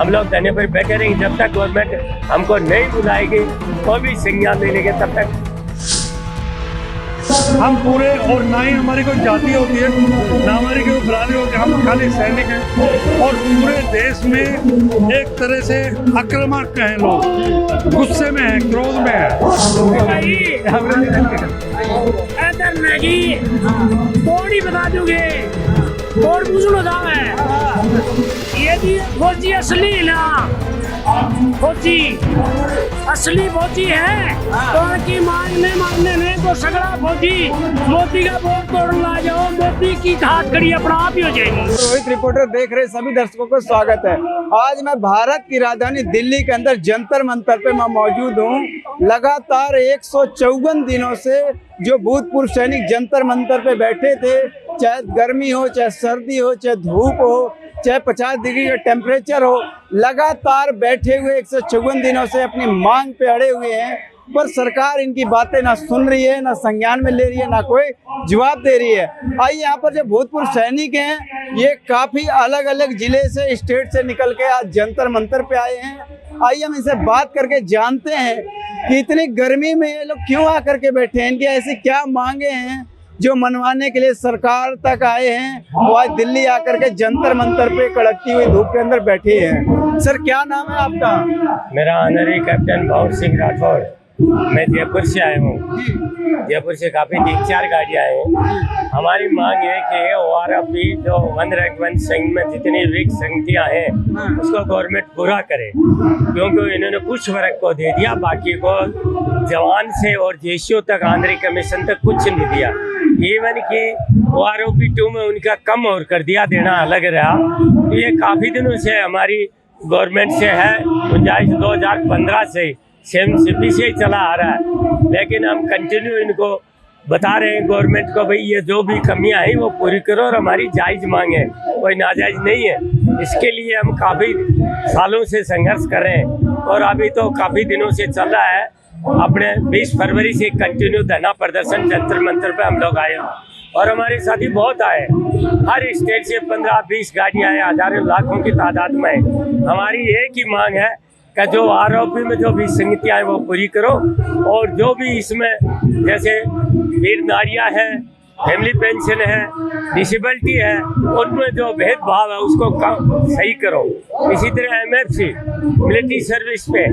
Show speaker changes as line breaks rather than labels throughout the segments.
हम लोग धरने पर बैठे रहेंगे जब तक गवर्नमेंट हमको नहीं बुलाएगी, कोई भी संज्ञान नहीं लेंगे तब तक।
हम पूरे, और ना ही हमारी कोई जाति होती है, ना हमारी कोई बरादरी होती है, हम खाली सैनिक हैं। और पूरे देश में एक तरह से आक्रामक हैं लोग, गुस्से में हैं, क्रोध में हैं।
थोड़ी बता दोगे और बुजुर्ग दाम है ये भी फौजी असली ना, फौजी असली फौजी है तो उनकी मांगने में तो सगड़ा फौजी मोदी का वोट तोड़ ला जाओ, मोदी की हाथ खड़ी अपना आप ही हो जाएगी।
रोहित रिपोर्टर देख रहे सभी दर्शकों को स्वागत है। आज मैं भारत की राजधानी दिल्ली के अंदर जंतर मंतर पे मैं मौजूद हूँ। लगातार 154 दिनों से जो भूतपूर्व सैनिक जंतर मंतर पे बैठे थे, चाहे गर्मी हो, चाहे सर्दी हो, चाहे धूप हो, चाहे 50 डिग्री का टेम्परेचर हो, लगातार बैठे हुए 154 दिनों से अपनी मांग पे अड़े हुए हैं। पर सरकार इनकी बातें ना सुन रही है, ना संज्ञान में ले रही है, ना कोई जवाब दे रही है। आइए यहाँ पर जो भूतपूर्व सैनिक हैं, ये काफ़ी अलग अलग जिले से, स्टेट से निकल के आज जंतर मंतर पे आए हैं। आइए हम इनसे बात करके जानते हैं कि इतनी गर्मी में ये लोग क्यों आकर के बैठे हैं, इनकी ऐसी क्या मांगे हैं जो मनवाने के लिए सरकार तक आए हैं। वो आज दिल्ली आकर के जंतर मंतर पे कड़कती हुई धूप के अंदर बैठे हैं। सर क्या नाम है आपका?
मेरा ऑनरी कैप्टन भावर सिंह राठौड़, मैं जयपुर से आया हूँ। जयपुर से काफ़ी 3-4 गाड़ियाँ हैं। हमारी मांग है कि ORFP जो 1 रैंक 1 संघ में जितनी वीक संगतियाँ हैं उसको गवर्नमेंट पूरा करे, क्योंकि इन्होंने कुछ वर्ग को दे दिया, बाकी को जवान से और जेसीओ तक, आंध्री कमीशन तक कुछ नहीं दिया। इवन कि ORFP 2 में उनका कम और कर दिया, देना अलग रहा। तो ये काफ़ी दिनों से हमारी गवर्नमेंट से है, गुंजाइश 2015 से CP से ही चला आ रहा है, लेकिन हम कंटिन्यू इनको बता रहे हैं गवर्नमेंट को, भाई ये जो भी कमियां हैं वो पूरी करो और हमारी जायज़ मांग है, कोई नाजायज़ नहीं है। इसके लिए हम काफ़ी सालों से संघर्ष कर रहे हैं और अभी तो काफ़ी दिनों से चल रहा है। अपने 20 फरवरी से कंटिन्यू धरना प्रदर्शन जंतर मंतर पे हम लोग आए और हमारे साथी बहुत आए, हर स्टेट से 15-20 गाड़ियाँ आए, हजारों लाखों की तादाद में। हमारी एक ही मांग है कि जो ORFP में जो भी संगतियाँ हैं वो पूरी करो, और जो भी इसमें जैसे वीर नारियाँ है, फैमिली पेंशन है, डिसेबिलिटी है, उनमें जो भेदभाव है उसको सही करो। इसी तरह MFC मिलिट्री सर्विस पे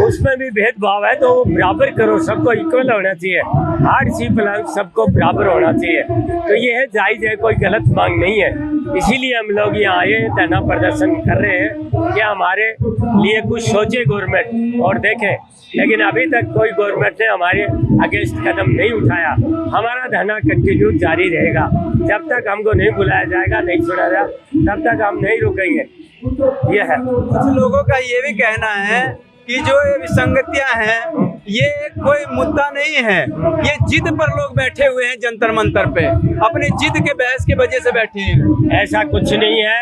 उसमें भी भेदभाव है तो वो बराबर करो, सबको इक्वल होना चाहिए, हार्डशिप सबको बराबर होना चाहिए। तो ये है जायज़ है, कोई गलत मांग नहीं है। इसीलिए हम लोग यहाँ आए धरना प्रदर्शन कर रहे हैं कि हमारे लिए कुछ सोचे गवर्नमेंट और देखें, लेकिन अभी तक कोई गवर्नमेंट ने हमारे अगेंस्ट कदम नहीं उठाया। हमारा धरना कंटिन्यू जारी रहेगा जब तक हमको नहीं बुलाया जाएगा, नहीं सुना जाएगा, तब तक हम नहीं रुकेंगे। ये है।
कुछ लोगों का ये भी कहना है कि जो ये विसंगतियां हैं ये कोई मुद्दा नहीं है, ये जिद पर लोग बैठे हुए हैं जंतर मंतर पे, अपनी जिद के बहस की वजह से बैठे हैं।
ऐसा कुछ नहीं है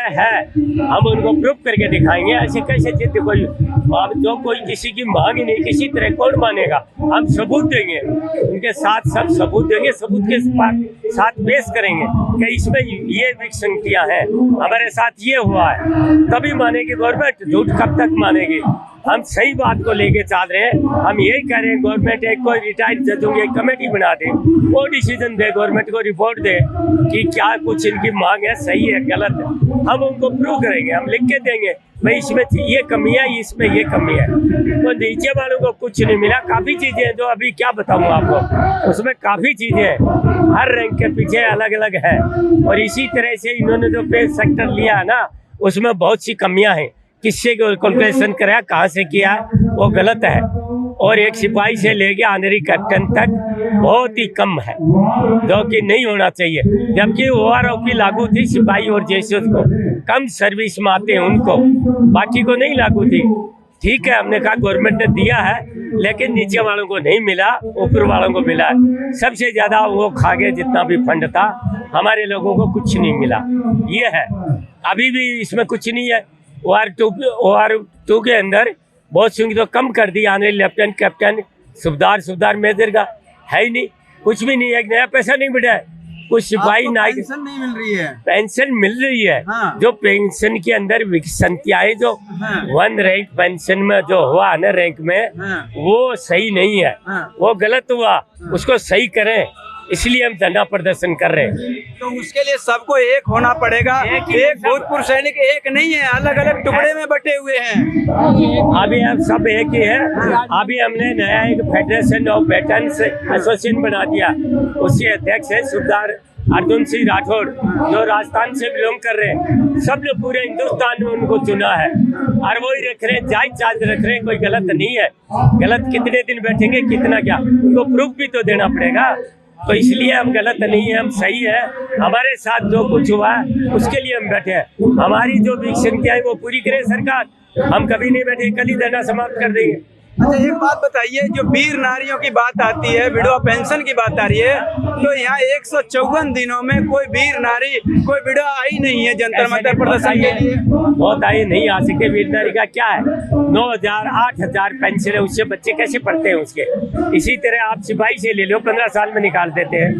हम उनको प्रूफ करके दिखाएंगे। ऐसे कैसे जिद कोई, अब जो कोई किसी की मांग ही नहीं, किसी तरह कौन मानेगा? हम सबूत देंगे, उनके साथ सब सबूत देंगे, सबूत के साथ पेश करेंगे कि इसमें ये विसंगतियां हैं, हमारे साथ ये हुआ है, तभी मानेगी गवर्नमेंट। झूठ कब तक मानेगी? हम सही बात को लेके चल रहे हैं। हम यही कह रहे हैं गवर्नमेंट एक कोई रिटायर्ड जजों की एक कमेटी बना दे, वो डिसीजन दे, गवर्नमेंट को रिपोर्ट दे कि क्या कुछ इनकी मांग है, सही है, गलत है। हम उनको प्रूव करेंगे, हम लिख के देंगे भाई इसमें ये कमी है, इसमें ये कमी है। तो नीचे वालों को कुछ नहीं मिला। काफ़ी चीज़ें हैं जो अभी क्या बताऊँ आपको, उसमें काफ़ी चीज़ें हैं, हर रैंक के पीछे अलग अलग है। और इसी तरह से इन्होंने जो पे सेक्टर लिया है ना, उसमें बहुत सी कमियाँ हैं। किससे कैलकुलेशन कराया, कहाँ से किया, वो गलत है। और एक सिपाही से लेके ऑनरी कैप्टन तक बहुत ही कम है, जो कि नहीं होना चाहिए। जबकि ORFP लागू थी सिपाही और जेसीओ को, कम सर्विस में आते हैं उनको, बाकी को नहीं लागू थी। ठीक है, हमने कहा गवर्नमेंट ने दिया है, लेकिन नीचे वालों को नहीं मिला, ऊपर वालों को मिला। सबसे ज़्यादा वो खा गए जितना भी फंड था, हमारे लोगों को कुछ नहीं मिला। ये है, अभी भी इसमें कुछ नहीं है। OR2 के अंदर बहुत सी तो कम कर दी, आने लेफ्टिनेंट कैप्टन सुबेदार मेजर का है ही नहीं, कुछ भी नहीं है, एक नया पैसा नहीं मिला है। कुछ सिपाही
आपको
नायक
पेंशन नहीं मिल रही है।
पेंशन मिल रही है।
हाँ।
जो पेंशन के अंदर विसंगतियां जो
हाँ।
1 रैंक पेंशन में जो हुआ ना रैंक में,
हाँ।
वो सही नहीं है।
हाँ।
वो गलत हुआ, उसको सही करें, इसलिए हम धरना प्रदर्शन कर रहे हैं।
तो उसके लिए सबको एक होना पड़ेगा। एक भूतपूर्व सैनिक एक नहीं है, अलग अलग टुकड़े में बटे हुए हैं।
अभी हम सब एक ही है। अभी हमने नया एक फेडरेशन ऑफ वेटरन्स एसोसिएशन बना दिया, उसके अध्यक्ष है सरदार अर्जुन सिंह राठौड़, जो राजस्थान से बिलोंग कर रहे हैं। सब लोग पूरे हिंदुस्तान में उनको चुना है और वही रख रहे हैं, जायज चार्ज रख रहे हैं, कोई गलत नहीं है। गलत कितने दिन बैठेंगे, कितना क्या, उनको प्रूफ भी तो देना पड़ेगा। तो इसलिए हम गलत नहीं है, हम सही है। हमारे साथ जो कुछ हुआ है उसके लिए हम बैठे हैं। हमारी जो विसंगतियां है वो पूरी करे सरकार, हम कभी नहीं बैठे, कल ही धरना समाप्त कर देंगे।
अच्छा, एक बात बताइए, जो वीर नारियों की बात आती है, विधवा पेंशन की बात आ रही है, तो यहाँ 154 दिनों में कोई वीर नारी, कोई विधवा आई नहीं है जंतर मंतर प्रदर्शन के लिए।
बहुत आई नहीं आ सकते। वीर नारी का क्या है, 9,000 8,000 पेंशन है, उससे बच्चे कैसे पढ़ते हैं उसके। इसी तरह आप सिपाही से ले लो, 15 साल में निकाल देते हैं।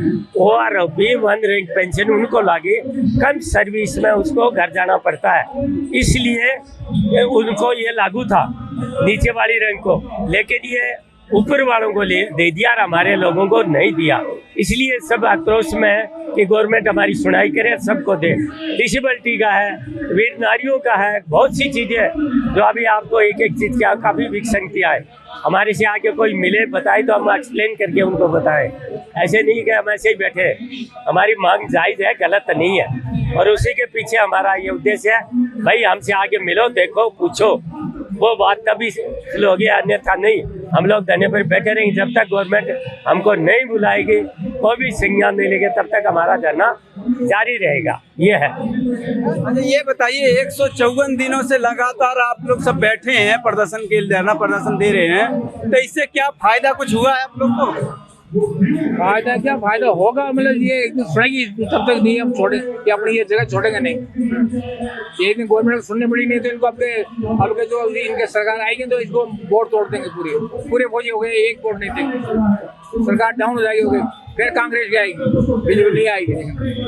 OROP 1 रैंक पेंशन उनको लागे, कम सर्विस में उसको घर जाना पड़ता है, इसलिए उनको ये लागू था नीचे वाली रैंक को, लेकिन ये ऊपर वालों को दे दिया और हमारे लोगों को नहीं दिया। इसलिए सब आक्रोश में है कि गवर्नमेंट हमारी सुनाई करे, सबको दे। डिसेबिलिटी का है, वीर नारियों का है, बहुत सी चीज़ें जो अभी आपको एक एक चीज़ की काफ़ी विसंगतियाँ है। हमारे से आके कोई मिले बताए तो हम एक्सप्लेन करके उनको बताएं, ऐसे नहीं कि हम ऐसे ही बैठे। हमारी मांग जायज़ है, गलत नहीं है, और उसी के पीछे हमारा ये उद्देश्य है, भाई हमसे आके मिलो, देखो, पूछो, वो बात तभी लोगे, अन्यथा नहीं। हम लोग धरने पर बैठे रहेंगे जब तक गवर्नमेंट हमको नहीं बुलाएगी, कोई भी संज्ञान नहीं लेंगे, तब तक हमारा धरना जारी रहेगा। ये है।
अच्छा, ये बताइए, 154 दिनों से लगातार आप लोग सब बैठे हैं, प्रदर्शन के लिए धरना प्रदर्शन दे रहे हैं, तो इससे क्या फायदा कुछ हुआ है आप लोग को?
फायदा क्या, फायदा होगा, मतलब ये एक दिन सुनेगी, तब तक नहीं हम छोड़े कि अपनी ये जगह छोड़ेंगे नहीं। एक दिन गवर्नमेंट को सुनने पड़ी नहीं तो इनको अब जो इनके सरकार आएगी तो इसको वोट तोड़ देंगे, पूरे फौजी हो गए, एक वोट नहीं देंगे, सरकार डाउन हो जाएगी, हो गई, फिर कांग्रेस की आएगी, बीजेपी नहीं आएगी।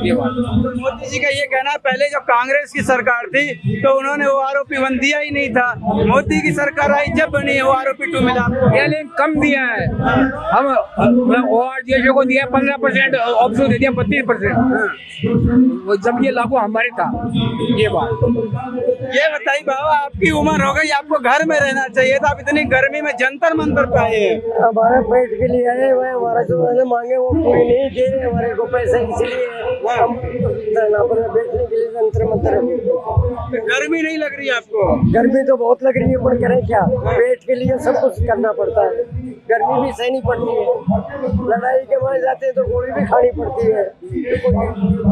ये बात
मोदी जी का ये कहना है, पहले जब कांग्रेस की सरकार थी तो उन्होंने OROP 1 दिया ही नहीं था, मोदी की सरकार आई जब बनी OROP 2 मिला।
लेकिन कम दिया है। हम ORGS को दिया 15%, ऑप्शन दे दिया 32%, जब ये लागू हमारे था। ये बात।
ये बताइए बाबा, आपकी उम्र हो गई, आपको घर में रहना चाहिए था, आप इतनी गर्मी में जंतर मंतर पे आए हैं।
हमारे पेट के लिए आए हुए, हमारा जो मैंने मांगे वो पूरी नहीं दे रहे हमारे को पैसे, इसलिए हम धरना पर बैठने के लिए जंतर मंतर।
गर्मी नहीं लग रही आपको?
गर्मी तो बहुत लग रही है, पर करें क्या, पेट के लिए सब कुछ करना पड़ता है, गर्मी भी सहनी पड़ती है, लड़ाई के मारे जाते हैं तो गोली भी खानी पड़ती है, तो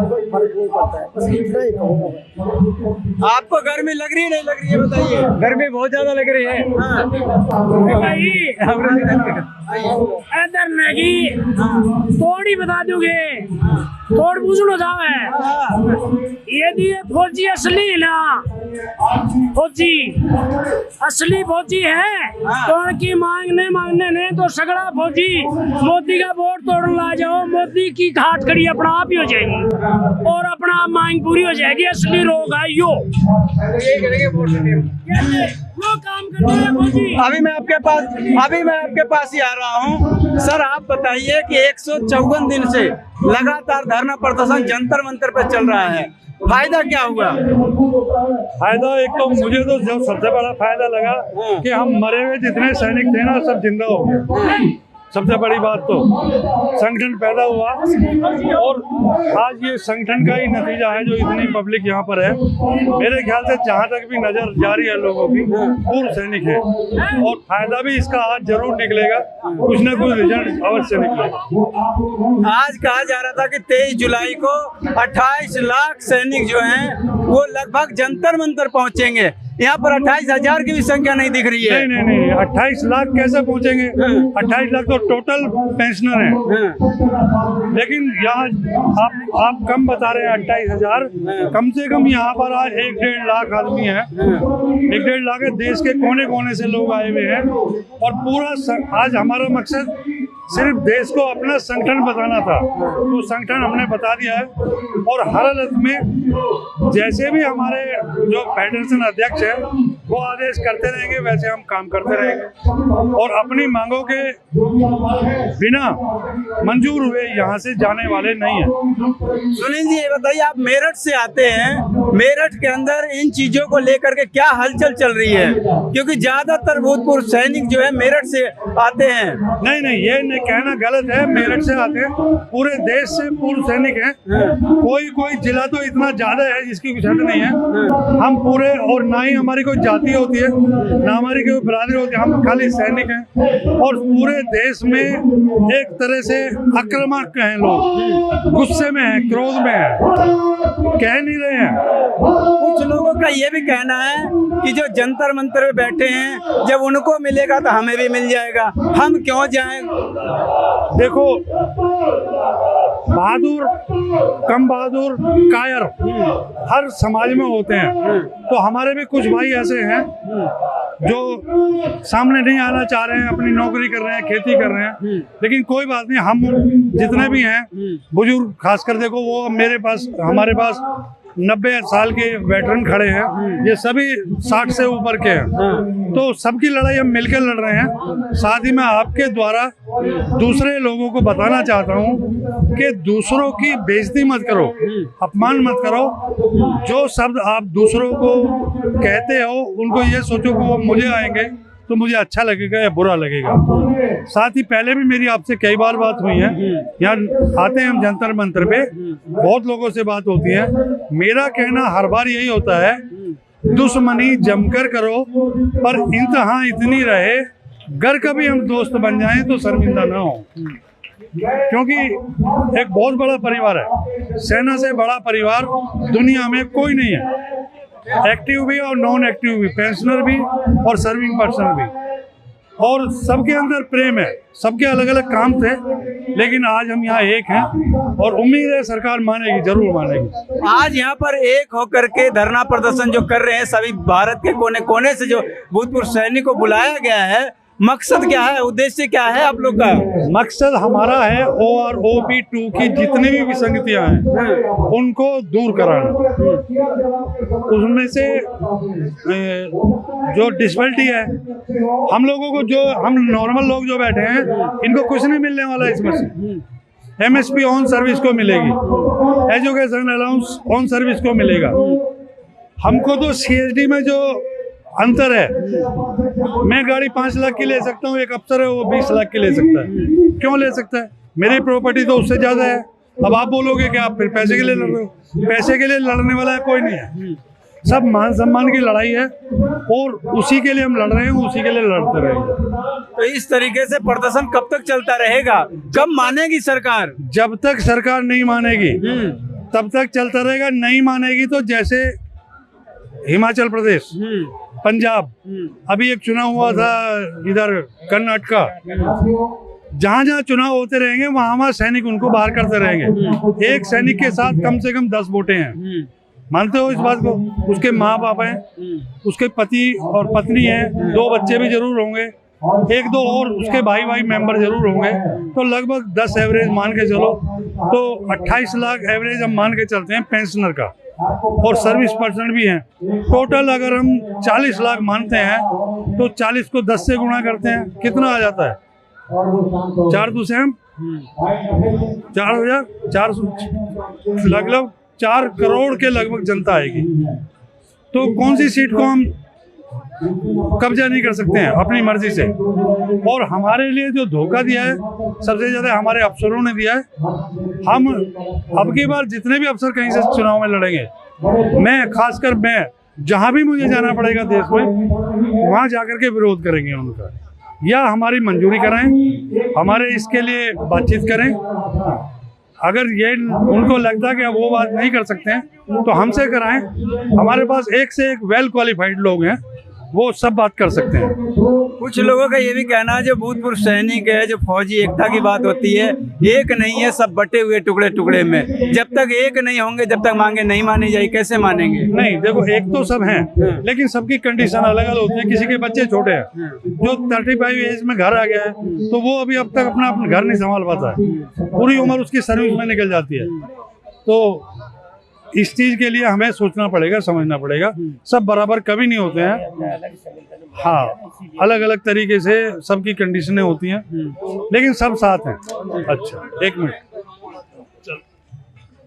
कोई फर्क नहीं पड़ता है, बस इतना ही कहूँगा।
आपको गर्मी लग रही है नहीं लग रही है बताइए?
गर्मी बहुत ज्यादा लग रही है।
इधर मैगी थोड़ी बता दोगे, थोड़ बुझलो जाओ है। यदि ये फौजी असली ना, फौजी असली फौजी है तो उनकी मांगने ने तो सगड़ा फौजी मोदी का वोट तोड़ने ला जाओ, मोदी की घाट खड़ी अपना आप ही हो जाएगी और अपना मांग पूरी हो जाएगी। असली रोग है यो काम करते हैं फौजी।
अभी मैं आपके पास ही आ रहा हूँ। सर, आप बताइए कि 154 दिन से लगातार धरना प्रदर्शन जंतर मंतर पे चल रहा है, फायदा क्या हुआ?
फायदा एक तो मुझे तो जब सबसे बड़ा फायदा लगा कि हम मरे हुए जितने सैनिक थे ना, सब जिंदा हो गए। सबसे बड़ी बात तो संगठन पैदा हुआ, और आज ये संगठन का ही नतीजा है जो इतनी पब्लिक यहाँ पर है। मेरे ख्याल से जहाँ तक भी नजर जा रही है लोगों की, पूर्व सैनिक है, और फायदा भी इसका आज जरूर निकलेगा, कुछ न कुछ रिजल्ट अवश्य निकलेगा।
आज कहा जा रहा था कि 23 जुलाई को 28 लाख सैनिक जो हैं वो लगभग जंतर मंतर पहुंचेंगे। यहाँ पर 28,000 की भी संख्या नहीं दिख रही है।
नहीं, 28 लाख कैसे पहुंचेंगे? 28 लाख तो टोटल पेंशनर हैं, लेकिन यहाँ आप कम बता रहे हैं 28,000। कम से कम यहाँ पर आज 1-1.5 लाख आदमी है, 1-1.5 लाख है, देश के कोने कोने से लोग आए हुए हैं, और पूरा आज हमारा मकसद सिर्फ देश को अपना संगठन बताना था, तो संगठन हमने बता दिया है। और हर हालत में जैसे भी हमारे जो फेडरेशन अध्यक्ष है वो आदेश करते रहेंगे, वैसे हम काम करते रहेंगे और अपनी मांगों के बिना मंजूर हुए यहाँ से जाने वाले नहीं है।
सुनील जी, ये बताइए, आप मेरठ से आते हैं, मेरठ के अंदर इन चीजों को लेकर के क्या हलचल चल रही है? क्योंकि ज्यादातर भूतपूर्व सैनिक जो है मेरठ से आते हैं।
नहीं, ये नहीं कहना गलत है। मेरठ से आते हैं, पूरे देश से पूर्व सैनिक हैं। कोई जिला तो इतना ज्यादा है जिसकी कुछ हद नहीं है। हम पूरे, और ना ही हमारी कोई जाति होती है, ना हमारी कोई बिरादरी होती है, हम खाली सैनिक हैं। और पूरे देश में एक तरह से आक्रामक हैं लोग, गुस्से में हैं, क्रोध में हैं, कह नहीं रहे हैं।
कुछ लोगों का ये भी कहना है कि जो जंतर मंतर में बैठे हैं, जब उनको मिलेगा तो हमें भी मिल जाएगा, हम क्यों जाएं?
देखो, बहादुर, कम बहादुर, कायर हर समाज में होते हैं। तो हमारे भी कुछ भाई ऐसे हैं जो सामने नहीं आना चाह रहे हैं, अपनी नौकरी कर रहे हैं, खेती कर रहे हैं, लेकिन कोई बात नहीं। हम जितने भी हैं बुजुर्ग, खासकर देखो वो हमारे पास 90 साल के वेटरन खड़े हैं, ये सभी 60 से ऊपर के हैं। तो सबकी लड़ाई हम मिलकर लड़ रहे हैं। साथ ही मैं आपके द्वारा दूसरे लोगों को बताना चाहता हूं कि दूसरों की बेइज्जती मत करो, अपमान मत करो। जो शब्द आप दूसरों को कहते हो उनको ये सोचो कि वो मुझे आएंगे तो मुझे अच्छा लगेगा या बुरा लगेगा। साथ ही पहले भी मेरी आपसे कई बार बात हुई है, यहाँ आते हैं हम जंतर मंतर पे, बहुत लोगों से बात होती है। मेरा कहना हर बार यही होता है, दुश्मनी जमकर करो पर इंतहा इतनी रहे, घर कभी हम दोस्त बन जाएं तो शर्मिंदा ना हो। क्योंकि एक बहुत बड़ा परिवार है, सेना से बड़ा परिवार दुनिया में कोई नहीं है। एक्टिव भी और नॉन एक्टिव भी, पेंशनर भी और सर्विंग पर्सन भी, और सबके अंदर प्रेम है। सबके अलग अलग काम थे, लेकिन आज हम यहाँ एक हैं और उम्मीद है सरकार मानेगी, जरूर मानेगी।
आज यहाँ पर एक होकर के धरना प्रदर्शन जो कर रहे हैं सभी भारत के कोने कोने से, जो भूतपूर्व सैनिक को बुलाया गया है, मकसद क्या है, उद्देश्य क्या है आप लोग का?
मकसद हमारा है OROP2 की जितनी भी विसंगतियां हैं उनको दूर कराना। उसमें से जो डिसेबिलिटी है, हम लोगों को, जो हम नॉर्मल लोग जो बैठे हैं, इनको कुछ नहीं मिलने वाला इसमें से। MSP ऑन सर्विस को मिलेगी, एजुकेशन अलाउंस ऑन सर्विस को मिलेगा। हमको तो CSD में जो अंतर है, मैं गाड़ी 5 लाख की ले सकता हूँ, एक अफसर है वो 20 लाख की ले सकता है। क्यों ले सकता है? मेरी प्रॉपर्टी तो उससे ज़्यादा है। अब आप बोलोगे कि आप फिर पैसे के लिए लड़ रहे हो, पैसे के लिए लड़ने वाला है कोई नहीं है। सब मान सम्मान की लड़ाई है और उसी के लिए हम लड़ रहे हैं, उसी के लिए लड़ते रहेंगे।
तो इस तरीके से प्रदर्शन कब तक चलता रहेगा? कब मानेगी सरकार?
जब तक सरकार नहीं मानेगी तब तक चलता रहेगा। नहीं मानेगी तो जैसे हिमाचल प्रदेश, पंजाब, अभी एक चुनाव हुआ था इधर कर्नाटका, जहाँ जहाँ चुनाव होते रहेंगे वहाँ सैनिक उनको बाहर करते रहेंगे। एक सैनिक के साथ कम से कम 10 वोटें हैं। मानते हो इस बात को? उसके माँ बाप हैं, उसके पति और पत्नी हैं, 2 बच्चे भी जरूर होंगे, 1-2 और उसके भाई मेंबर जरूर होंगे। तो लगभग 10 एवरेज मान के चलो, तो 28 लाख एवरेज हम मान के चलते हैं पेंशनर का, और सर्विस पर्सन भी हैं। टोटल अगर हम 40 लाख मानते हैं तो 40 को 10 से गुणा करते हैं, कितना आ जाता है? 4 दूसरे हम 4,400 लगभग 4 करोड़ के लगभग जनता आएगी। तो कौन सी सीट को हम कब्जा नहीं कर सकते हैं अपनी मर्जी से? और हमारे लिए जो धोखा दिया है सबसे ज्यादा हमारे अफसरों ने दिया है। हम अब की बार जितने भी अफसर कहीं से चुनाव में लड़ेंगे, खासकर मैं जहां भी मुझे जाना पड़ेगा देश में, वहां जाकर के विरोध करेंगे उनका, या हमारी मंजूरी कराएं, हमारे इसके लिए बातचीत करें। अगर ये उनको लगता है कि अब वो बात नहीं कर सकते हैं तो हमसे कराएं। हमारे पास एक से एक वेल क्वालिफाइड लोग हैं वो सब बात कर सकते हैं।
कुछ लोगों का ये भी कहना है जो भूतपूर्व सैनिक है, जो फौजी, एकता की बात होती है, एक नहीं है, सब बटे हुए टुकड़े टुकड़े में। जब तक एक नहीं होंगे, जब तक मांगे नहीं मानी जाए, कैसे मानेंगे?
नहीं देखो, एक तो सब हैं, लेकिन सबकी कंडीशन अलग अलग होती है। किसी के बच्चे छोटे हैं, जो 35 एज में घर आ गया है, तो वो अभी अब तक अपना घर नहीं संभाल पाता है, पूरी उम्र उसकी सर्विस में निकल जाती है। तो इस चीज के लिए हमें सोचना पड़ेगा, समझना पड़ेगा, सब बराबर कभी नहीं होते हैं। हाँ, अलग अलग तरीके से सबकी कंडीशनें होती हैं, लेकिन सब साथ हैं। अच्छा, एक मिनट।